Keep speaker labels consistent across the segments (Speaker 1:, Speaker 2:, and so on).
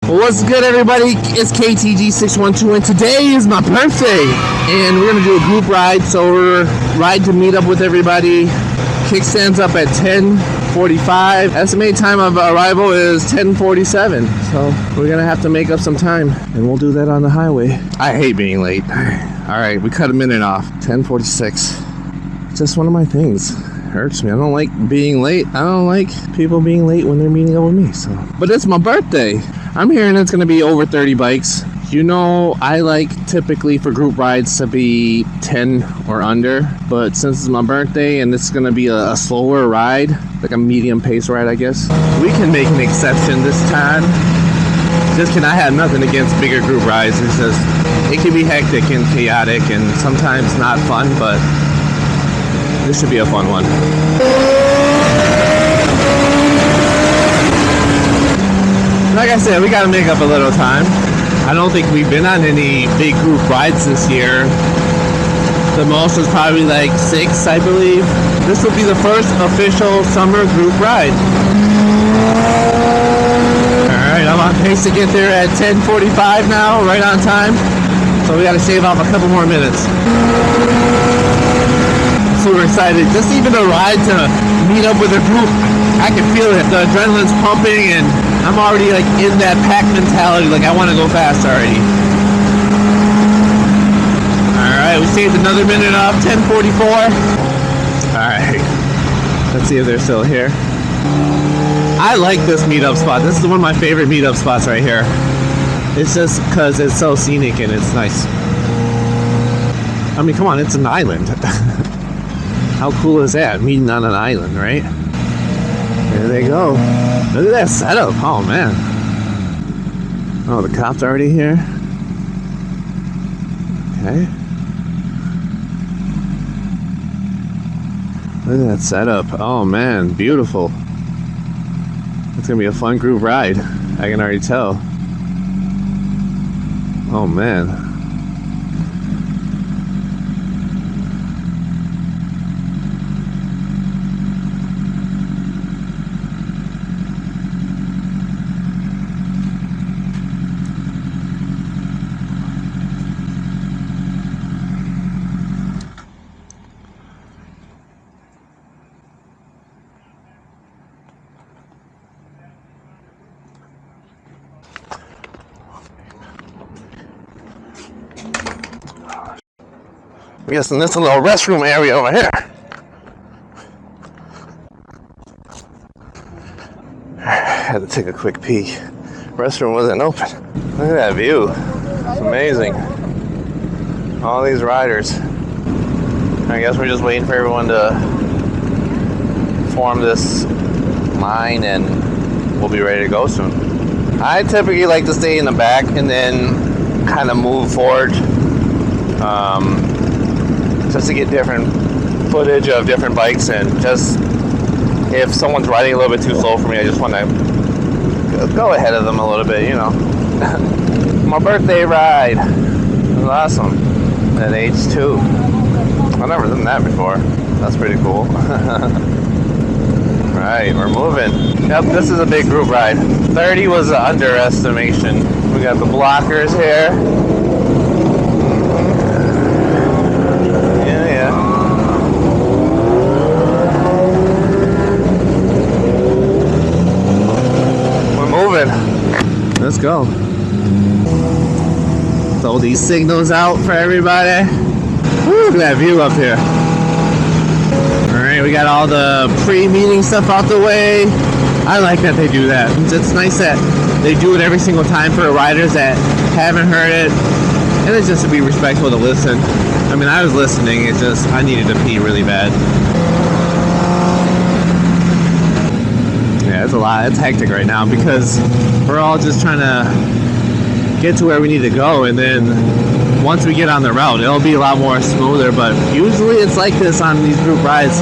Speaker 1: What's good, everybody? It's KTG612, and today is my birthday, and we're gonna do a group ride. So we're riding to meet up with everybody. Kickstand's up at 10:45. Estimated time of arrival is 10:47. So we're gonna have to make up some time, and we'll do that on the highway. I hate being late. All right, we cut a minute off. 10:46. It's just one of my things. Hurts me. I don't like being late. I don't like people being late when they're meeting up with me. So, but it's my birthday. I'm hearing it's gonna be over 30 bikes. You know, I like typically for group rides to be 10 or under, but since it's my birthday and this is gonna be a slower ride, like a medium pace ride, I guess, we can make an exception this time. Just I have nothing against bigger group rides. It's just, it can be hectic and chaotic and sometimes not fun, but this should be a fun one. Like I said, we gotta make up a little time. I don't think we've been on any big group rides this year. The most was probably like 6, I believe. This will be the first official summer group ride. Alright, I'm on pace to get there at 10:45 now, right on time. So we gotta shave off a couple more minutes. Super excited. Just even a ride to meet up with a group, I can feel it. The adrenaline's pumping and I'm already like in that pack mentality, like I want to go fast already. Alright, we saved another minute off, 10:44. Alright, let's see if they're still here. I like this meetup spot. This is one of my favorite meetup spots right here. It's just because it's so scenic and it's nice. I mean, come on, it's an island. How cool is that? Meeting on an island, right? There they go. Look at that setup. Oh, man. Oh, the cop's already here. Okay. Look at that setup. Oh, man. Beautiful. It's going to be a fun group ride. I can already tell. Oh, man. I'm guessing this is a little restroom area over here. I had to take a quick peek. Restroom wasn't open. Look at that view. It's amazing. All these riders. I guess we're just waiting for everyone to form this line and we'll be ready to go soon. I typically like to stay in the back and then kind of move forward. Just to get different footage of different bikes, and just if someone's riding a little bit too slow for me, I just want to go ahead of them a little bit, you know. My birthday ride. It was awesome. At age 2. I've never done that before. That's pretty cool. Right, we're moving. Yep, this is a big group ride. 30 was an underestimation. We got the blockers here. Let's go. Throw these signals out for everybody. Woo, look at that view up here. Alright, we got all the pre-meeting stuff out the way. I like that they do that. It's nice that they do it every single time for riders that haven't heard it. And it's just to be respectful to listen. I mean, I was listening, it's just I needed to pee really bad. Yeah, it's a lot. It's hectic right now because we're all just trying to get to where we need to go, and then once we get on the route, it'll be a lot more smoother. But usually it's like this on these group rides.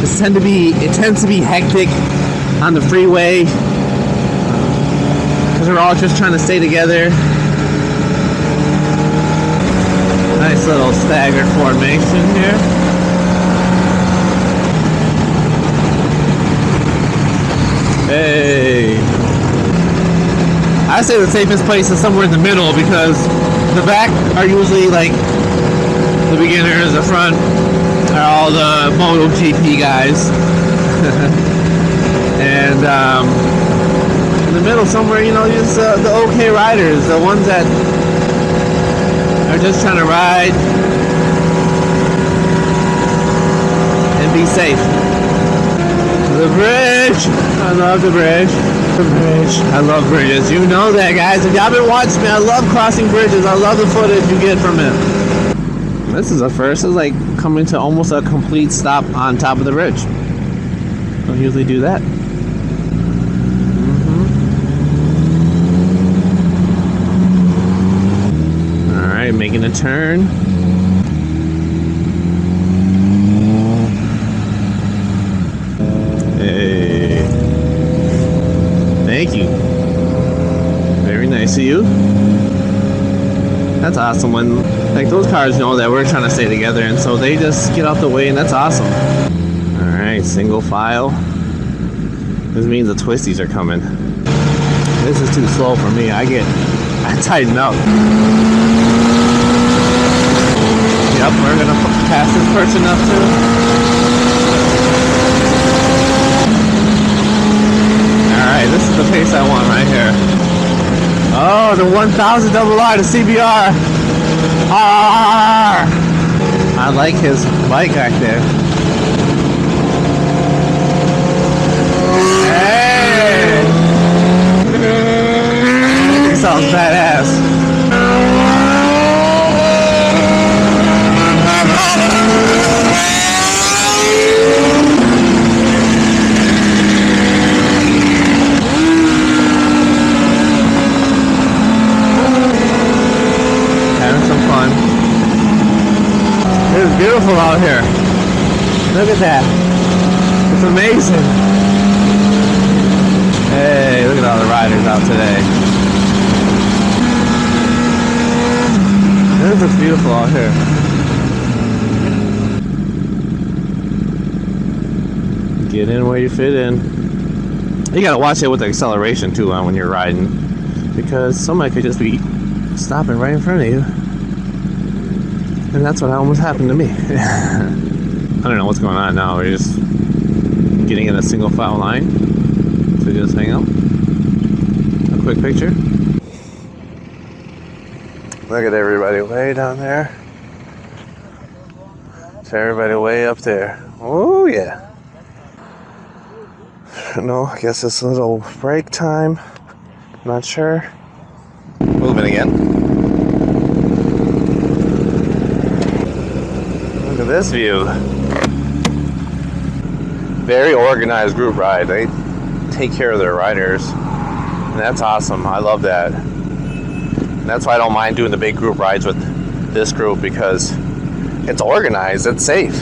Speaker 1: It tends to be hectic on the freeway because we're all just trying to stay together. Nice little staggered formation here. Hey. I I say the safest place is somewhere in the middle, because the back are usually like the beginners, the front are all the MotoGP guys. And in the middle somewhere, you know, just the okay riders, the ones that are just trying to ride and be safe. The bridge! I love the bridge. The bridge. I love bridges. You know that, guys. If y'all been watching me, I love crossing bridges. I love the footage you get from it. This is a first. It's like coming to almost a complete stop on top of the bridge. Don't usually do that. Alright, making a turn. Hey. Thank you. Very nice of you. That's awesome when, like, those cars know that we're trying to stay together, and so they just get out the way, and that's awesome. Alright, single file. This means the twisties are coming. This is too slow for me. I tighten up. Yep, we're gonna pass this person up too. Alright, this is the pace I want right here. Oh, the 1000 RR, the CBR. RR. I like his bike back there. Hey! It sounds badass. It's beautiful out here. Look at that. It's amazing. Hey, look at all the riders out today. This looks beautiful out here. Get in where you fit in. You gotta watch it with the acceleration too when you're riding, because somebody could just be stopping right in front of you. And that's what almost happened to me. I don't know what's going on now. We're just getting in a single file line. So just hang out. A quick picture. Look at everybody way down there. To everybody way up there. Oh yeah. No, I guess it's a little break time. Not sure. Moving again. Look at this view. Very organized group ride. They take care of their riders. And that's awesome. I love that. And that's why I don't mind doing the big group rides with this group, because it's organized, it's safe.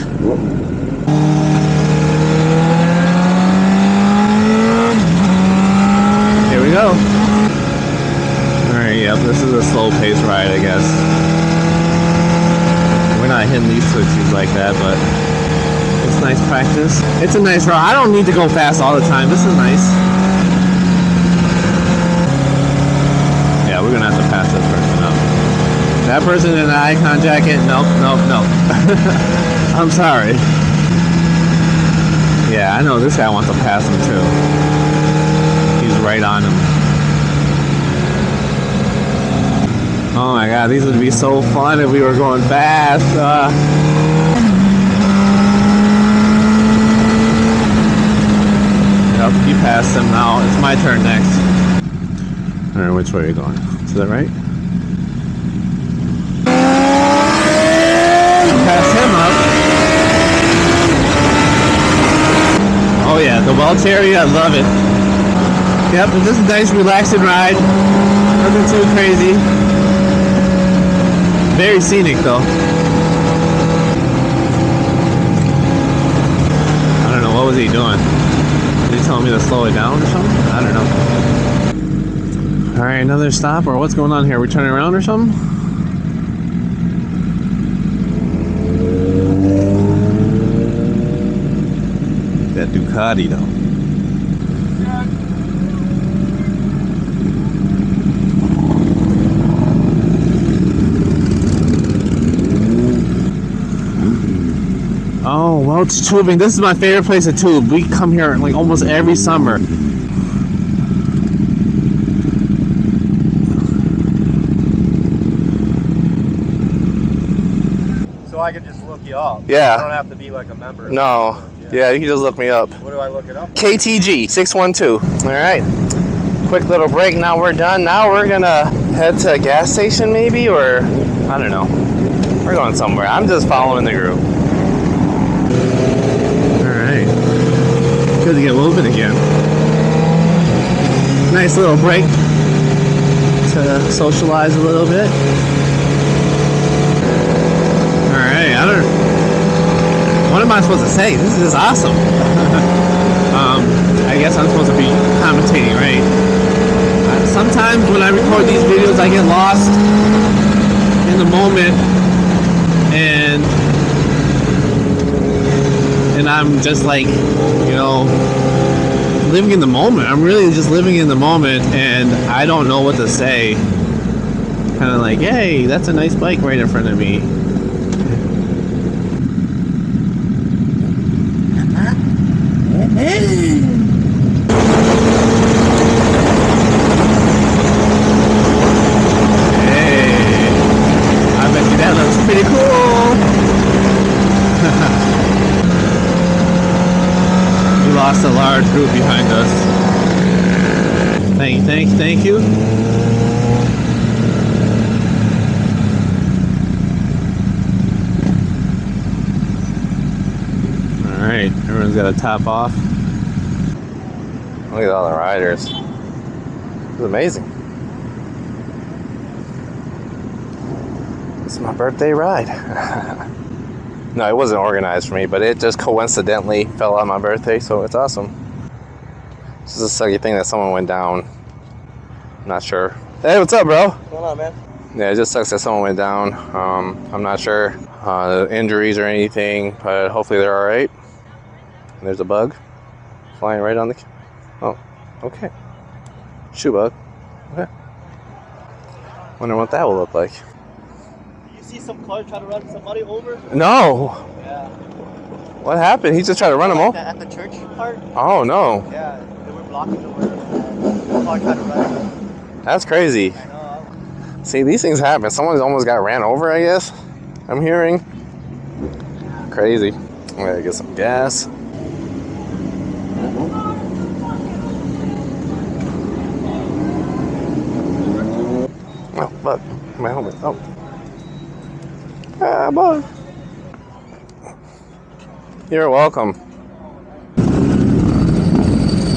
Speaker 1: Here we go. Alright, yep, this is a slow pace ride, I guess. We're not hitting these twixies like that, but it's nice practice. It's a nice ride. I don't need to go fast all the time. This is nice. Yeah, we're gonna have to pass this person up. That person in the icon jacket, nope. I'm sorry. Yeah, I know this guy wants to pass him too. He's right on him. Oh my god, these would be so fun if we were going fast. Yep, you passed him now. It's my turn next. Alright, which way are you going? To the right? Pass him up. Oh yeah, the Welch area, I love it. Yep, this is a nice relaxing ride. Nothing too crazy. Very scenic though. I don't know, what was he doing? Was he telling me to slow it down or something? I don't know. Alright, another stop, or what's going on here? We're turning around or something? That Ducati though. Welch Tubing. This is my favorite place to tube. We come here like almost every summer.
Speaker 2: So I can just look you up.
Speaker 1: Yeah.
Speaker 2: I don't have to be like a member.
Speaker 1: No. Yeah, you can just look me up.
Speaker 2: What do I look it up?
Speaker 1: KTG 612. All right. Quick little break. Now we're done. Now we're gonna head to a gas station maybe, or I don't know. We're going somewhere. I'm just following the group. All right. Good to get moving again. Nice little break to socialize a little bit. All right. What am I supposed to say? This is awesome. I guess I'm supposed to be commentating, right? Sometimes when I record these videos, I get lost in the moment, and I'm just like, you know, living in the moment. I'm really just living in the moment, and I don't know what to say. Kind of like, hey, that's a nice bike right in front of me. Hey, I bet you that looks pretty cool. We lost a large group behind us. Thank you. Alright, everyone's got to top off. Look at all the riders. It's amazing. It's my birthday ride. No, it wasn't organized for me, but it just coincidentally fell on my birthday, so it's awesome. This is a sucky thing that someone went down. I'm not sure. Hey, what's up, bro?
Speaker 2: What's going on, man?
Speaker 1: Yeah, it just sucks that someone went down. I'm not sure injuries or anything, but hopefully they're all right. And there's a bug flying right on the... Oh, okay. Shoe bug. Okay. Wonder what that will look like.
Speaker 2: Did you see some car try to run somebody over?
Speaker 1: No.
Speaker 2: Yeah.
Speaker 1: What happened? He just tried to run him over?
Speaker 2: At the church part?
Speaker 1: Oh, no.
Speaker 2: Yeah, they were blocking the way. The car tried to run.
Speaker 1: That's crazy.
Speaker 2: I know.
Speaker 1: See, these things happen. Someone's almost got ran over, I guess. I'm hearing. Crazy. I'm gonna get some gas. Oh, bug. My helmet. Oh. Ah, bug. You're welcome.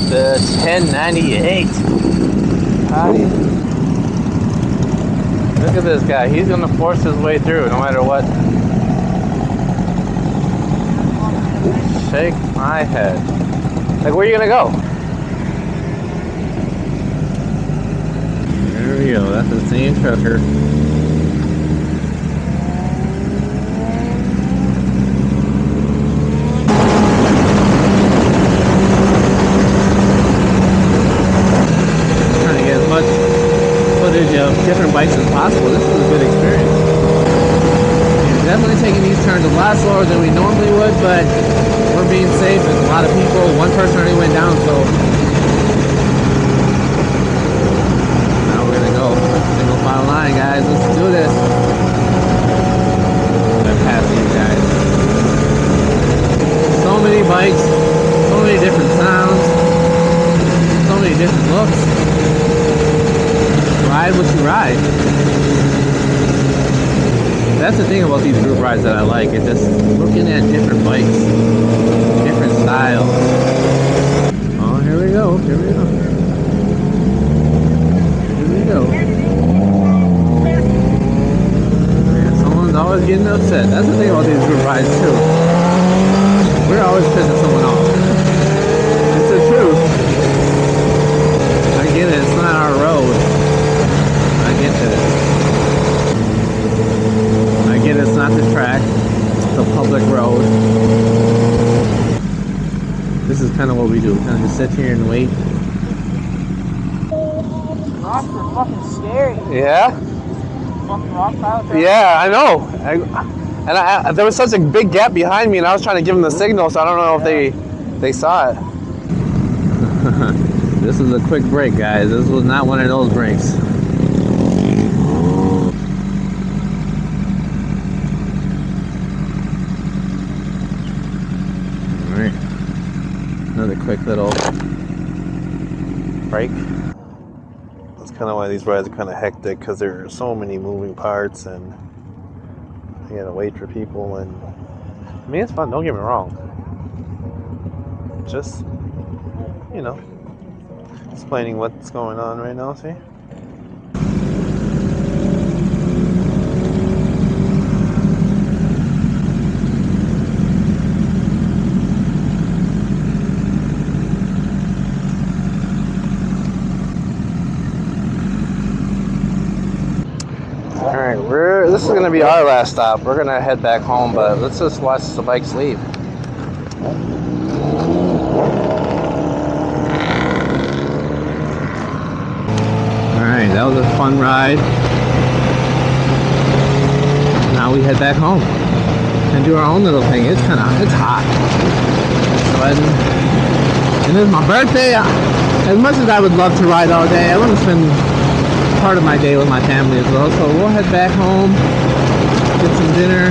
Speaker 1: The 1098. Howdy. Look at this guy. He's gonna force his way through no matter what. Shake my head. Like, where are you gonna go? There we go. That's the same trucker. Trying to get as much footage of different bikes as possible. This is a good experience. We're definitely taking these turns a lot slower than we normally would, but we're being safe. There's a lot of people. One person already went down, so now we're gonna go single file line, guys. Let's do this. I'm past these guys. So many bikes, so many different sounds, so many different looks. Ride what you ride. That's the thing about these group rides that I like. It's just looking at different bikes, different styles. Oh, here we go. Here we go. Here we go. Yeah, someone's always getting upset. That's the thing about these group rides too. We're always pissing someone off. It's the truth. I get it. It's not our road. I get it. I get it's not the track, it's a public road. This is kind of what we do. We kind of just sit here and wait.
Speaker 2: Rocks are fucking scary.
Speaker 1: Yeah?
Speaker 2: Fucking rock piles.
Speaker 1: Yeah, I know. And there was such a big gap behind me, and I was trying to give them the signal, so I don't know if they saw it. This is a quick break, guys. This was not one of those breaks. Alright. Another quick little break. That's kind of why these rides are kind of hectic, because there are so many moving parts, and you gotta wait for people, and I mean, it's fun, don't get me wrong. Just, you know, explaining what's going on right now, see? Alright, this is gonna be our last stop. We're gonna head back home, but let's just watch the bikes leave. Alright, that was a fun ride. Now we head back home and do our own little thing. It's hot. And it's my birthday. As much as I would love to ride all day, I want to spend part of my day with my family as well. So we'll head back home, get some dinner.